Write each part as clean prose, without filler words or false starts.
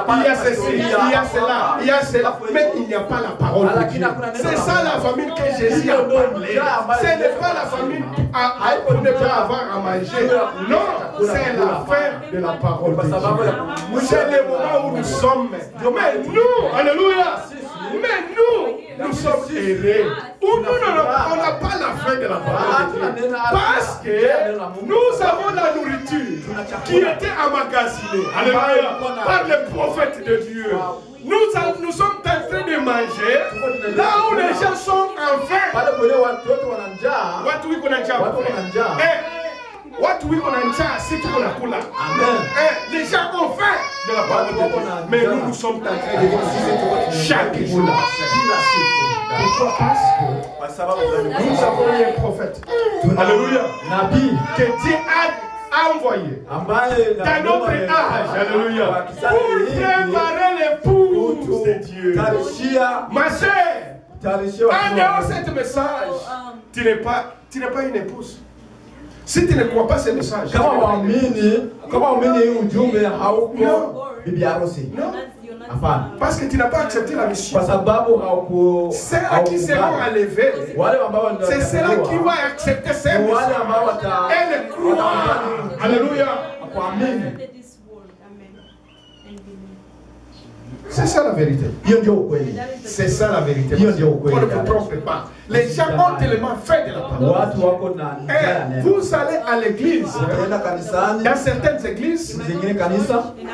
il y a ceci, il y a cela, il y a cela, mais il n'y a pas la parole de Dieu. C'est ça la famille que Jésus a parlé. Ce n'est pas la famille pour ne pas avoir à manger. Non, c'est la fin de la parole de Dieu. C'est le moment où nous sommes. Mais nous, alléluia, mais nous sommes errés. On n'a pas la fin de la parole de Dieu. Parce que nous avons la nourriture qui était emmagasinée, alléluia, par les prophètes de Dieu. Nous sommes en train de manger là où les gens sont en faim. Watu wiko na njaa, si tuko na kula. Les gens ont faim de la parole de Dieu. Mais nous sommes en train de manger chaque jour. Pourquoi? Parce que nous avons un prophète. Alléluia. Que Dieu a envoyé dans notre âge. Alléluia. Pour préparer l'épouse de Dieu. Ma chère, en dehors de ce message, tu n'es pas une épouse. Si tu ne crois pas ce message, parce que tu n'as pas accepté la mission. C'est à qui seront enlevés. C'est cela qui va accepter cette mission. Et le croire. Alléluia. C'est ça la vérité. C'est ça la vérité. On ne vous trompe pas. Les gens ont tellement fait de la parole. Et vous allez à l'église. Dans certaines églises,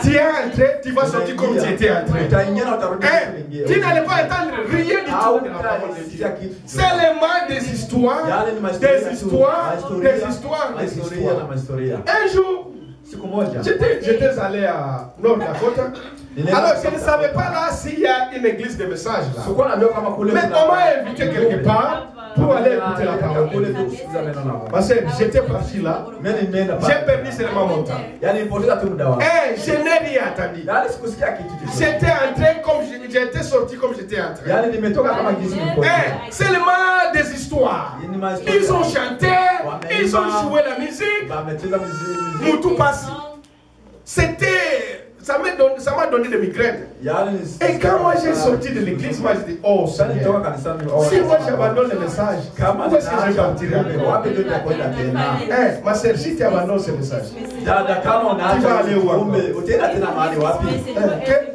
tu es entré, tu vas sortir comme tu étais entré. Et tu n'allais pas entendre rien du tout de la parole de Dieu. C'est le mal des histoires, des histoires, des histoires, des histoires. Un jour, j'étais allé à Nord Dakota. Alors je ne savais pas là s'il y a une église de messages là. Mais on m'a invité quelque part pour aller écouter la parole. Parce que j'étais parti là. J'ai perdu seulement mon temps. Et je n'ai rien attendu. J'étais entré comme j'étais sorti comme j'étais entré. Et seulement des histoires. Ils ont chanté, ils ont joué la musique. Nous tout passé. C'était... Ça m'a donné des migraines. Et quand moi j'ai sorti de l'église, moi j'ai dit, oh Seigneur, si moi j'abandonne le message, où est-ce que je partirai? Ma sœur, si tu abandonnes ce message, tu vas aller où encore?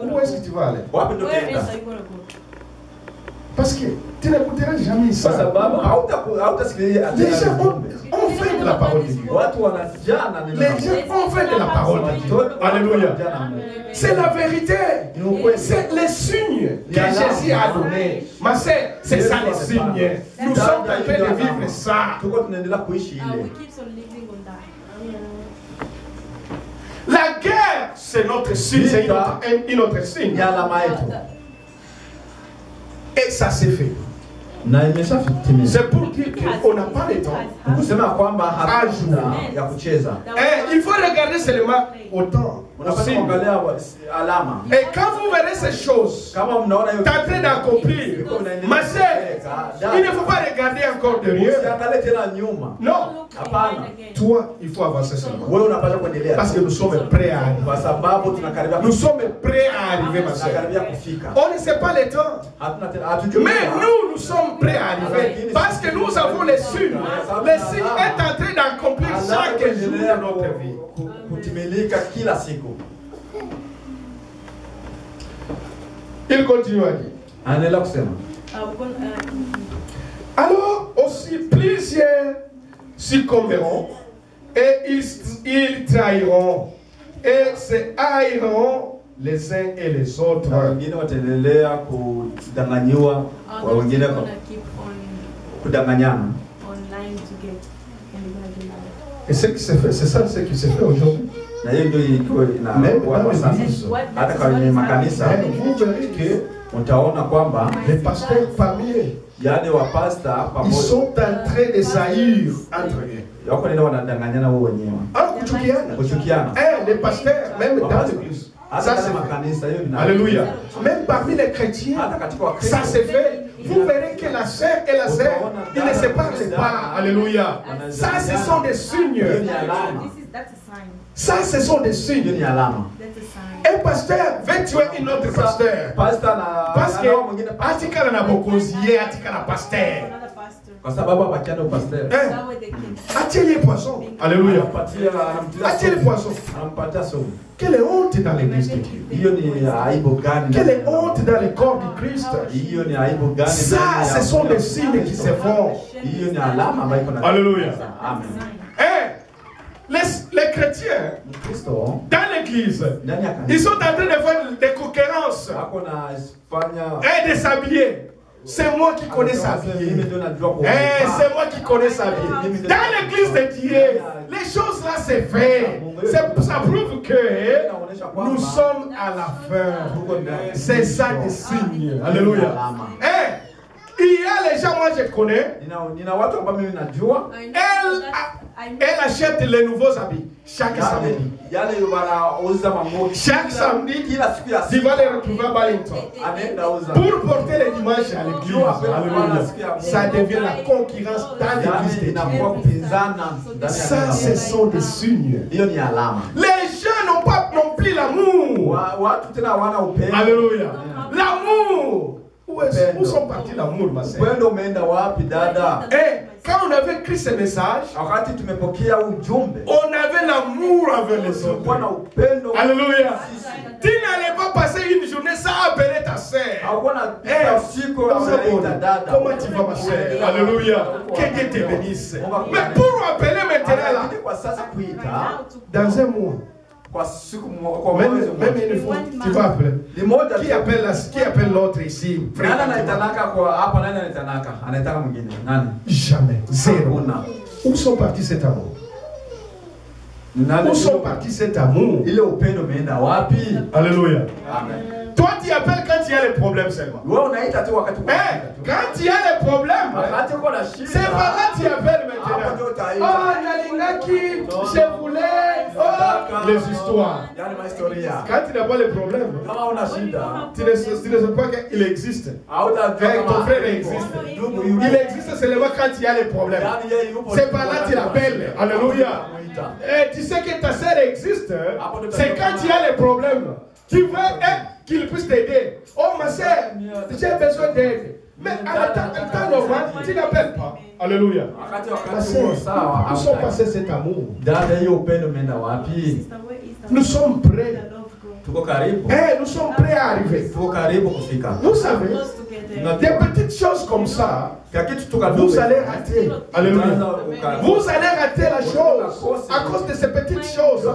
Où est-ce que tu vas aller? Parce que tu n'écouteras jamais ça. Les gens ont fait de la parole de Dieu. Les gens ont fait de la parole de Dieu. Alléluia. C'est la vérité. C'est les signes que Jésus a donnés. Ma sœur, c'est ça les signes. Nous sommes en train de vivre ça. La guerre, c'est notre signe. C'est une autre signe. Et ça s'est fait. C'est pour dire qu'on n'a pas le temps à jouer. Et il faut regarder seulement au temps. Et quand vous verrez ces choses, tentez d'accomplir. Ma sœur, il ne faut pas regarder encore derrière. Non. Toi, il faut avancer seulement. Parce que nous sommes prêts à arriver. Nous sommes prêts à arriver, ma sœur. On ne sait pas le temps. Mais nous sommes prêts à arriver. Parce que nous avons les signes. Les signes est en train d'accomplir chaque jour de notre vie. Il continue à dire. Alors aussi plusieurs succomberont et ils trahiront et se haïront les uns et les autres. Et ce qui se fait, c'est ça ce qui se fait aujourd'hui. Même dans l'église, vous verrez que les pasteurs parmi eux, ils sont en train de saillir entre eux. Les pasteurs, même dans l'église, ça se fait. Alléluia. Même parmi les chrétiens, ça se fait. Vous verrez que la chair et la sœur, ils ne se parlent pas. Alléluia. Ça, ce sont des signes. Ça, ce sont des signes. Un pasteur veut tuer un autre pasteur. Parce que Atika n'a pas causé, Atika n'a pasteur. Attirer les poissons. Alléluia. Attirer les poissons. Quelle honte dans l'église de Dieu. Quelle honte dans le corps du Christ. Ça, ce sont des signes qui se font. Alléluia. Les chrétiens dans l'église, ils sont en train de faire des concurrences et de s'habiller. C'est moi qui connais s'habiller. C'est moi qui connais s'habiller. Dans l'église de Dieu, les choses là c'est fait. Ça prouve que nous sommes à la fin. C'est ça des signes. Alléluia. Il y a les gens, moi je connais, elle achète les nouveaux habits chaque samedi. Chaque samedi, tu vas les retrouver à Ballington pour porter les dimanches à l'église. Alléluia. Ça devient la concurrence dans l'église de Dieu. Ça, ce sont des signes. Les gens n'ont pas non plus l'amour. Alléluia. L'amour. Où sont partis l'amour, ma sœur? Quand on avait écrit ce message, on avait l'amour avec les autres. Alléluia. Tu n'allais pas passer une journée sans appeler ta sœur. Comment tu vas, ma sœur? Alléluia. Que Dieu te bénisse. Mais pour appeler maintenant là, dans un mois, même une fois, tu vas appeler. Qui appelle l'autre ici? Jamais. Zéro. Où sont partis cet amour? Où sont partis cet amour? Alléluia. Amen. Toi, tu appelles quand il y a les problèmes seulement. Quand il y a les problèmes, c'est pas là que tu appelles maintenant. Oh, Nalingaki, je voulais. Oh, les histoires. Quand tu n'as pas les problèmes, tu ne sais pas qu'il existe. Ton frère existe. Il existe seulement quand il y a les problèmes. C'est pas là que tu l'appelles. Alléluia. Et tu sais que ta sœur existe. C'est quand il y a les problèmes. Tu veux qu'il puisse t'aider. Oh ma sœur, j'ai besoin d'aide. Mais à temps normal, tu n'appelles pas. Alléluia. Ma sœur, nous sommes passés cet amour. Nous sommes prêts. Nous sommes prêts à arriver. Vous savez, des petites choses comme ça, vous allez rater. Alléluia. Vous allez rater la chose à cause de ces petites choses.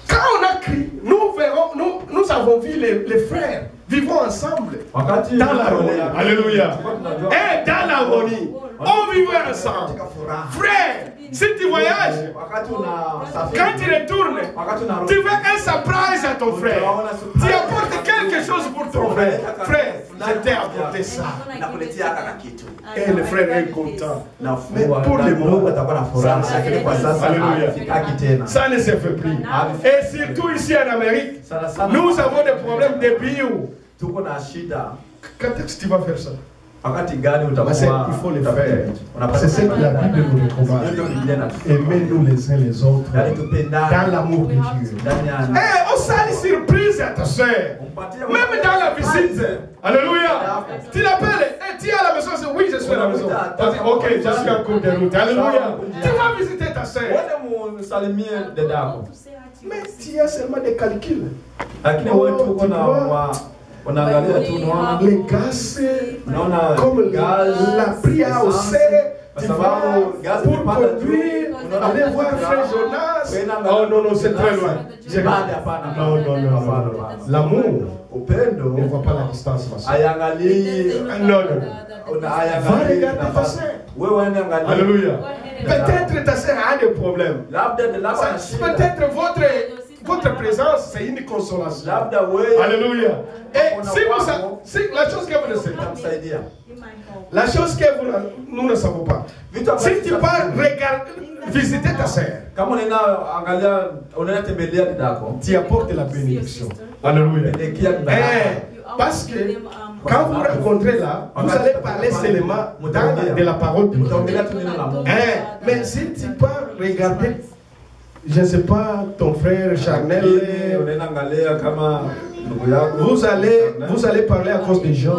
Quand on a crié, nous avons vu les frères vivons ensemble dans l'harmonie. Alléluia. Et dans l'harmonie, on vivait ensemble. Frère, si tu voyages, quand tu retournes, tu fais un surprise à ton frère. Tu apportes quelque chose pour ton frère. Frère, je t'ai apporté ça. Et le frère est content. Mais pour le moment, ça ne se fait plus. Et surtout ici en Amérique, nous avons des problèmes de bio. Quand est-ce que tu vas faire ça? Il faut le faire. C'est ce que la Bible nous recommande. Aimez-nous les uns les autres dans l'amour de Dieu. On sent une surprise à ta soeur. Même dans la visite. Alléluia. Tu l'appelles. Tu es à la maison. Oui, je suis à la maison. Ok, je suis en cours de route. Alléluia. Tu vas visiter ta soeur. Mais tu as seulement des calculs. On a les gaz, comme la prière au serre, pour conduire, aller voir Frère Jonas. Oh non, non, c'est très loin. Non, non, non. L'amour ne voit pas la distance, ma soeur. Non, non. Va regarder ta soeur. Alléluia. Peut-être ta soeur a des problèmes. Peut-être votre présence, c'est une consolation. Alléluia. Et si la chose que vous ne savez pas, la chose que nous ne savons pas, si tu vas visiter ta sœur, tu apportes la bénédiction. Alléluia. Parce que Quand vous rencontrez là, vous allez parler seulement de la parole de Dieu. Mais si tu peux regarder, je ne sais pas, ton frère charnel, vous allez parler à cause des gens.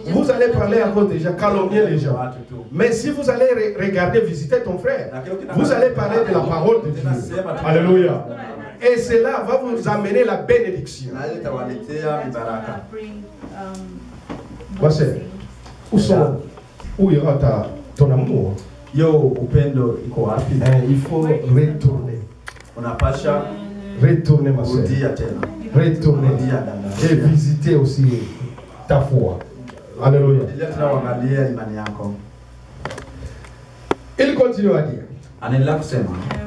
Vous allez parler à cause des gens, calomnier les gens. Mais si vous allez regarder, visiter ton frère, vous allez parler de la parole de Dieu. Alléluia. Et cela va vous amener la bénédiction. Voici. Où ira ton amour? Il faut retourner. Retourner, ma soeur. Retourner. Et visiter aussi ta foi. Alléluia. Il continue à dire.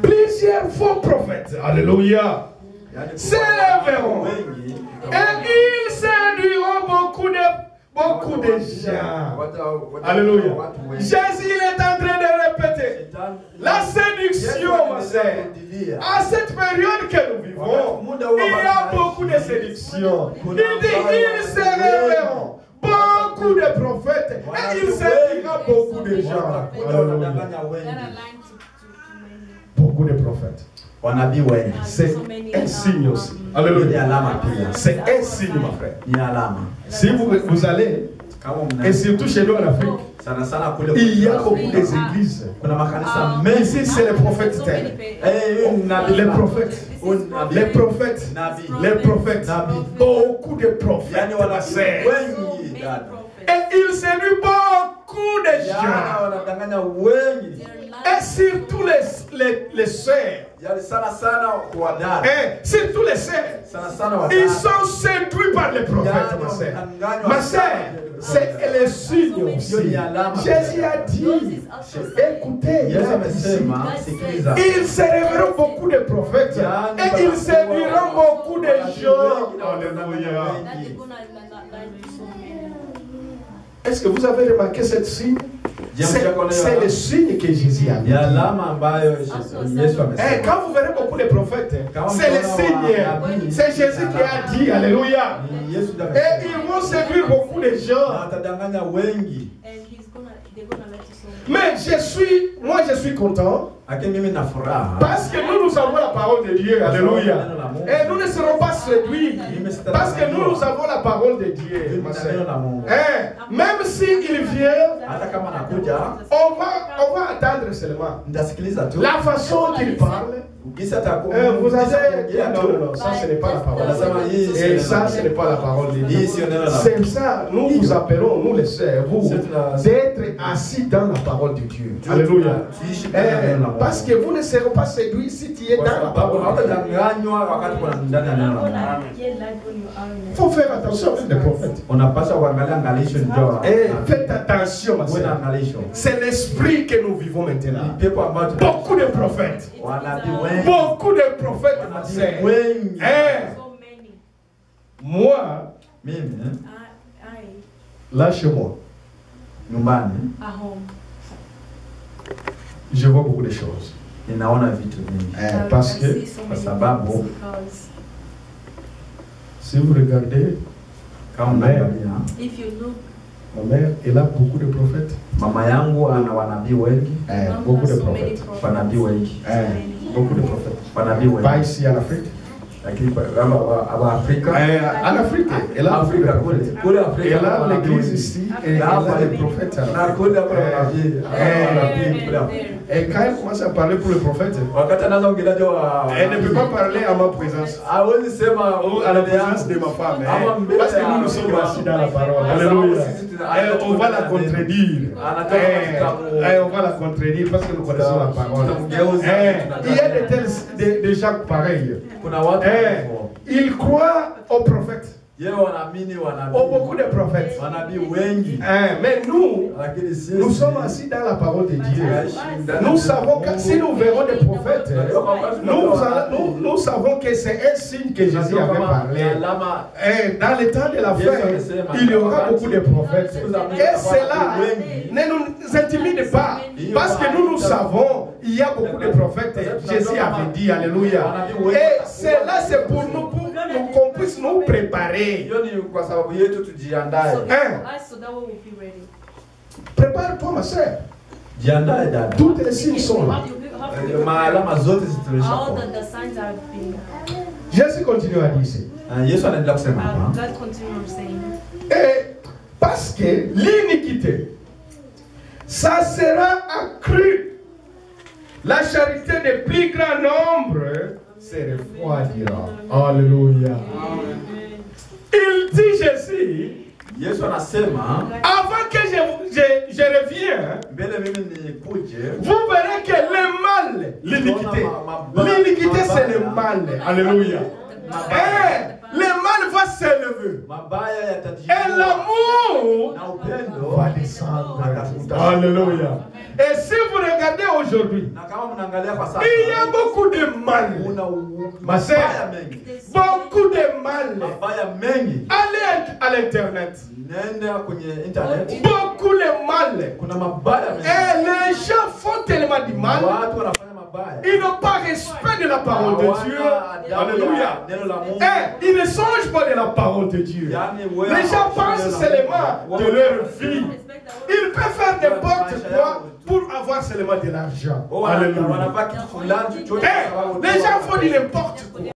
Plusieurs faux prophètes, alléluia, s'élèveront et ils séduiront beaucoup de gens. Alléluia. Jésus est en train de répéter la séduction, ma sœur. À cette période que nous vivons, il y a beaucoup de séduction. Il dit ils s'élèveront. Beaucoup de prophètes et il séduira beaucoup de gens. Alléluia. Beaucoup de prophètes. C'est un signe aussi. Alléluia. C'est un signe, ma frère. Si vous allez, et surtout chez nous en Afrique, il y a beaucoup d'églises. Ici, c'est les prophètes tels. Les prophètes. Les prophètes. Les prophètes. Beaucoup de prophètes. Et il séduit beaucoup de gens. Et surtout les sœurs. Et surtout les sœurs. Ils sont séduits par les prophètes, ma sœur. Ma sœur, c'est le signe aussi. Jésus a dit, écoutez, ils séduiront beaucoup de prophètes. Et ils séduiront beaucoup de gens. Alléluia. Est-ce que vous avez remarqué cette signe? C'est le signe que Jésus a dit. Et quand vous verrez beaucoup de prophètes, c'est le signe. C'est Jésus qui a dit. Alléluia. Et ils vont séduire beaucoup de gens. Mais moi je suis content. Parce que nous avons la parole de Dieu. Alléluia. Et nous ne serons pas séduits. Parce que nous avons la parole de Dieu. Même s'il vient, on va attendre seulement. La façon qu'il parle. Vous avez... Non, ça ce n'est pas la parole. Et ça ce n'est pas la parole de Dieu. C'est ça, nous vous appelons, nous les sœurs, vous, d'être assis dans la parole de Dieu. Alléluia. Parce que vous ne serez pas séduits si tu es dans la parole de Dieu. Il faut faire attention avec les prophètes. Et faites attention, ma sœur. C'est l'esprit que nous vivons maintenant. Beaucoup de prophètes. Beaucoup de prophètes, ma sœur. Moi, là chez moi, je vois beaucoup de choses. Parce que, si vous regardez, ma mère, elle a beaucoup de prophètes. Beaucoup de prophètes. Beaucoup de prophètes. Pas ici en Afrique. En Afrique, elle a beaucoup de prophètes. Elle a l'église ici et elle a les prophètes. Et quand elle commence à parler pour les prophètes, elle ne peut pas parler à ma présence. Ou à la présence de ma femme. Parce que nous sommes assis dans la parole. Alléluia. On va la contredire. On va la contredire parce que nous connaissons la parole. Il y a des gens pareils. Ils croient aux prophètes. Beaucoup de prophètes. Mais nous sommes assis dans la parole de Dieu. Nous savons que si nous verrons des prophètes, nous savons que c'est un signe que Jésus avait parlé. Dans le temps de la fin, il y aura beaucoup de prophètes. Et cela ne nous intimide pas. Parce que nous savons, il y a beaucoup de prophètes. Jésus avait dit, alléluia. Et cela, c'est pour nous, qu'on puisse nous préparer. Prépare-toi, ma soeur. Toutes les signes sont là. Jésus continue à dire ça. Et parce que l'iniquité, ça sera accru. La charité des plus grand nombre se refroidira. Alléluia. Il dit Jésus, avant que je revienne, vous verrez que le mal, l'ininiquité c'est le mal. Alléluia. Le mal va s'élever. Et l'amour va descendre. Alléluia. Et si vous regardez aujourd'hui, il y a beaucoup de mal. Ma soeur, beaucoup de mal. Allez à l'internet. Beaucoup de mal. Et les gens font tellement du mal. Ils n'ont pas respect de la parole de Dieu. Alléluia. Et ils ne songent pas de la parole de Dieu. Les gens pensent seulement de leur vie. Ils peuvent faire n'importe quoi pour avoir seulement de l'argent. Alléluia. Les gens font du n'importe quoi.